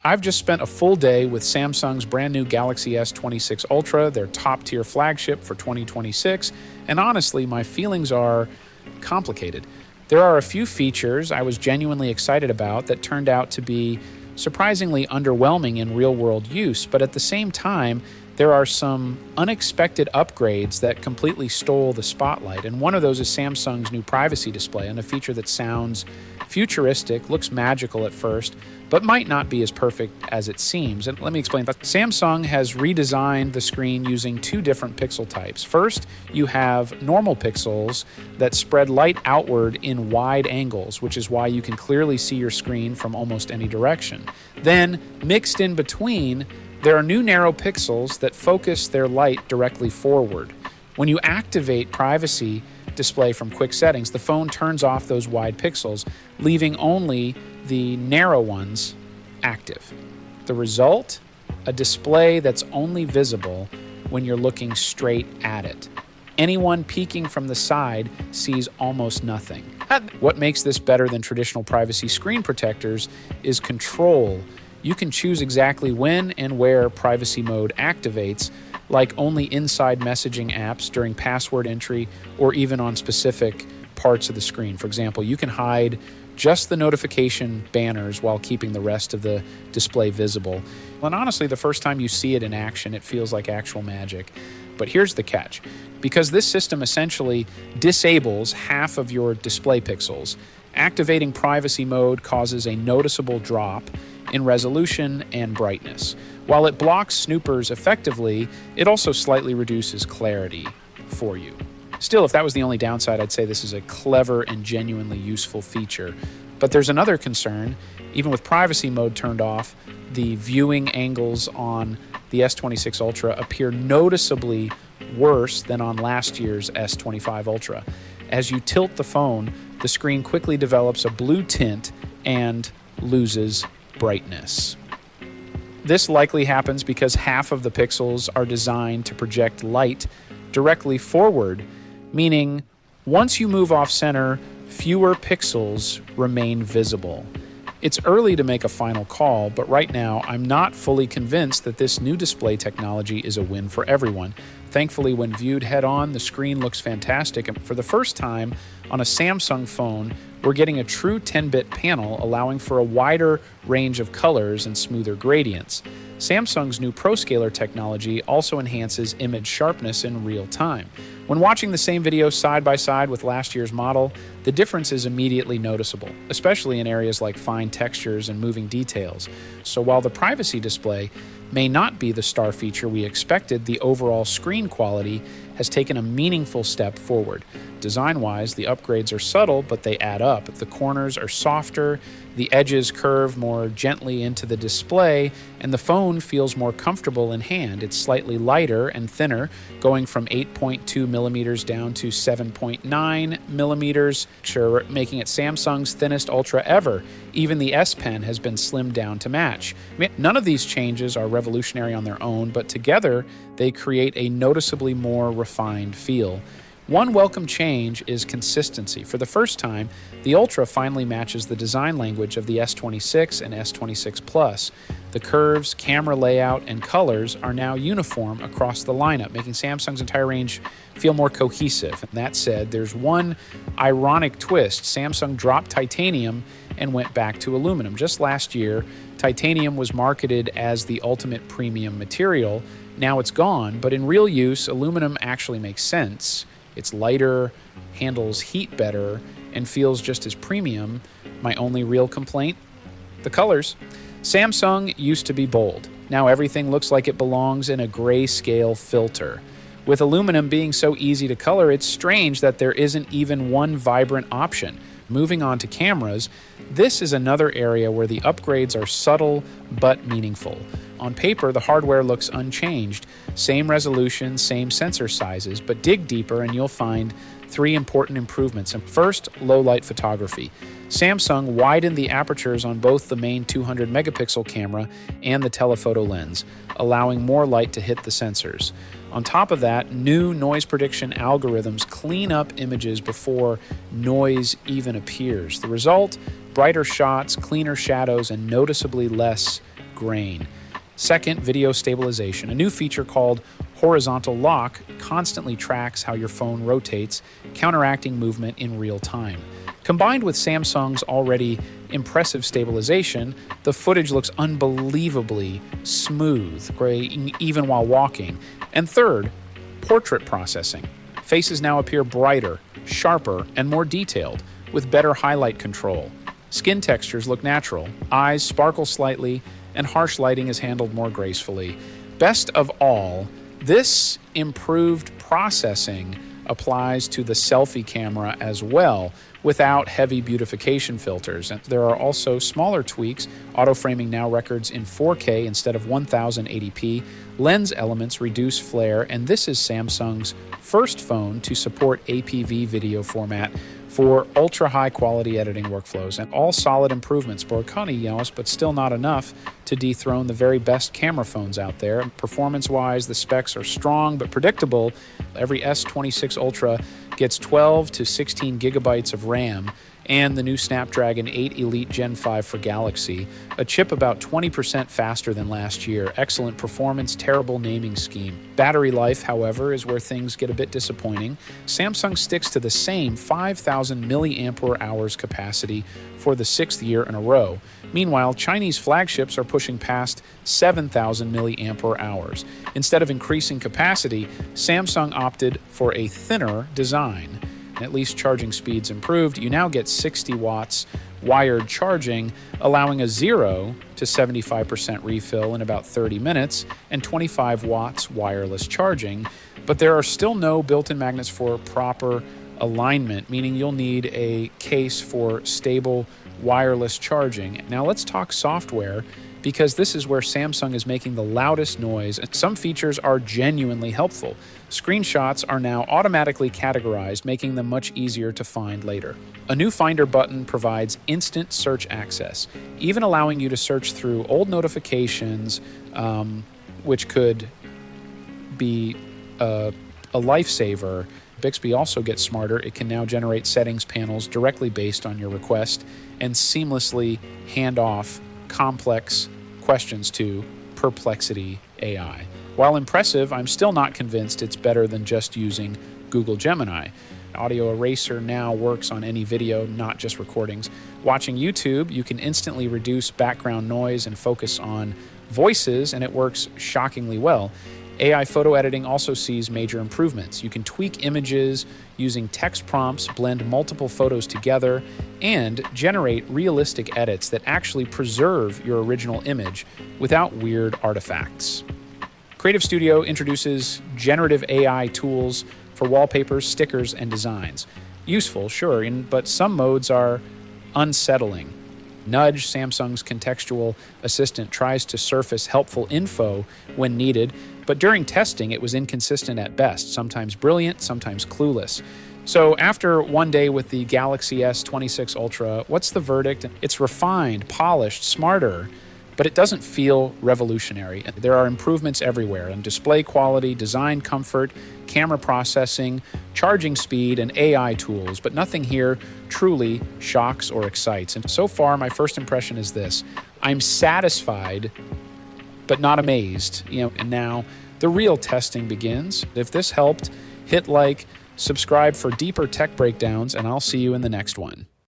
I've just spent a full day with Samsung's brand new Galaxy S26 Ultra, their top-tier flagship for 2026, and honestly, my feelings are complicated. There are a few features I was genuinely excited about that turned out to be surprisingly underwhelming in real-world use, but at the same time, there are some unexpected upgrades that completely stole the spotlight, and one of those is Samsung's new privacy display, and a feature that sounds futuristic, looks magical at first, but might not be as perfect as it seems. And let me explain that. Samsung has redesigned the screen using two different pixel types. First, you have normal pixels that spread light outward in wide angles, which is why you can clearly see your screen from almost any direction. Then, mixed in between, there are new narrow pixels that focus their light directly forward. When you activate privacy display from quick settings, the phone turns off those wide pixels, leaving only the narrow ones active. The result? A display that's only visible when you're looking straight at it. Anyone peeking from the side sees almost nothing. What makes this better than traditional privacy screen protectors is control. You can choose exactly when and where privacy mode activates, like only inside messaging apps during password entry or even on specific parts of the screen. For example, you can hide just the notification banners while keeping the rest of the display visible. And honestly, the first time you see it in action, it feels like actual magic. But here's the catch. Because this system essentially disables half of your display pixels, activating privacy mode causes a noticeable drop in resolution and brightness. While it blocks snoopers effectively, it also slightly reduces clarity for you. Still, if that was the only downside, I'd say this is a clever and genuinely useful feature. But there's another concern. Even with privacy mode turned off, the viewing angles on the S26 Ultra appear noticeably worse than on last year's S25 Ultra. As you tilt the phone, the screen quickly develops a blue tint and loses brightness. This likely happens because half of the pixels are designed to project light directly forward, meaning once you move off center, fewer pixels remain visible. It's early to make a final call, but right now I'm not fully convinced that this new display technology is a win for everyone. Thankfully, when viewed head-on, the screen looks fantastic, and for the first time on a Samsung phone, we're getting a true 10-bit panel allowing for a wider range of colors and smoother gradients. Samsung's new ProScaler technology also enhances image sharpness in real time. When watching the same video side by side with last year's model, the difference is immediately noticeable, especially in areas like fine textures and moving details. So while the privacy display may not be the star feature we expected, the overall screen quality has taken a meaningful step forward. Design-wise, the upgrades are subtle, but they add up. The corners are softer, the edges curve more gently into the display, and the phone feels more comfortable in hand. It's slightly lighter and thinner, going from 8.2 millimeters down to 7.9 millimeters, making it Samsung's thinnest Ultra ever. Even the S Pen has been slimmed down to match. None of these changes are revolutionary on their own, but together they create a noticeably more refined feel. One welcome change is consistency. For the first time, the Ultra finally matches the design language of the S26 and S26 Plus. The curves, camera layout, and colors are now uniform across the lineup, making Samsung's entire range feel more cohesive. And that said, there's one ironic twist. Samsung dropped titanium and went back to aluminum. Just last year, titanium was marketed as the ultimate premium material. Now it's gone, but in real use, aluminum actually makes sense. It's lighter, handles heat better, and feels just as premium. My only real complaint? The colors. Samsung used to be bold. Now everything looks like it belongs in a grayscale filter. With aluminum being so easy to color, it's strange that there isn't even one vibrant option. Moving on to cameras, this is another area where the upgrades are subtle but meaningful. On paper, the hardware looks unchanged. Same resolution, same sensor sizes, but dig deeper and you'll find three important improvements. And first, low light photography. Samsung widened the apertures on both the main 200 megapixel camera and the telephoto lens, allowing more light to hit the sensors. On top of that, new noise prediction algorithms clean up images before noise even appears. The result? Brighter shots, cleaner shadows, and noticeably less grain. Second, video stabilization. A new feature called horizontal lock constantly tracks how your phone rotates, counteracting movement in real time. Combined with Samsung's already impressive stabilization, the footage looks unbelievably smooth, even while walking. And third, portrait processing. Faces now appear brighter, sharper, and more detailed, with better highlight control. Skin textures look natural, eyes sparkle slightly, and harsh lighting is handled more gracefully. Best of all, this improved processing applies to the selfie camera as well, without heavy beautification filters. And there are also smaller tweaks. Auto framing now records in 4K instead of 1080p. Lens elements reduce flare, and this is Samsung's first phone to support APV video format for ultra high quality editing workflows, and all solid improvements, but still not enough to dethrone the very best camera phones out there. Performance wise, the specs are strong but predictable. Every S26 Ultra gets 12 to 16 gigabytes of RAM, and the new Snapdragon 8 Elite Gen 5 for Galaxy, a chip about 20% faster than last year. Excellent performance, terrible naming scheme. Battery life, however, is where things get a bit disappointing. Samsung sticks to the same 5,000 milliampere hours capacity for the 6th year in a row. Meanwhile, Chinese flagships are pushing past 7,000 milliampere hours. Instead of increasing capacity, Samsung opted for a thinner design. At least charging speeds improved. You now get 60 watts wired charging, allowing a 0 to 75% refill in about 30 minutes, and 25 watts wireless charging. But there are still no built-in magnets for proper alignment, meaning you'll need a case for stable wireless charging. Now let's talk software, because this is where Samsung is making the loudest noise, and some features are genuinely helpful. Screenshots are now automatically categorized, making them much easier to find later. A new Finder button provides instant search access, even allowing you to search through old notifications, which could be a lifesaver. Bixby also gets smarter. It can now generate settings panels directly based on your request and seamlessly hand off complex questions to Perplexity AI. While impressive, I'm still not convinced it's better than just using Google Gemini. Audio Eraser now works on any video, not just recordings. Watching YouTube, you can instantly reduce background noise and focus on voices, and it works shockingly well. AI photo editing also sees major improvements. You can tweak images using text prompts, blend multiple photos together, and generate realistic edits that actually preserve your original image without weird artifacts. Creative Studio introduces generative AI tools for wallpapers, stickers, and designs. Useful, sure, but some modes are unsettling. Nudge, Samsung's contextual assistant, tries to surface helpful info when needed, but during testing it was inconsistent at best, sometimes brilliant, sometimes clueless. So after one day with the Galaxy S26 Ultra, what's the verdict? It's refined, polished, smarter, but it doesn't feel revolutionary. There are improvements everywhere in display quality, design comfort, camera processing, charging speed, and AI tools, but nothing here truly shocks or excites. And so far, my first impression is this: I'm satisfied, but not amazed. And now the real testing begins. If this helped, hit like, subscribe for deeper tech breakdowns, and I'll see you in the next one.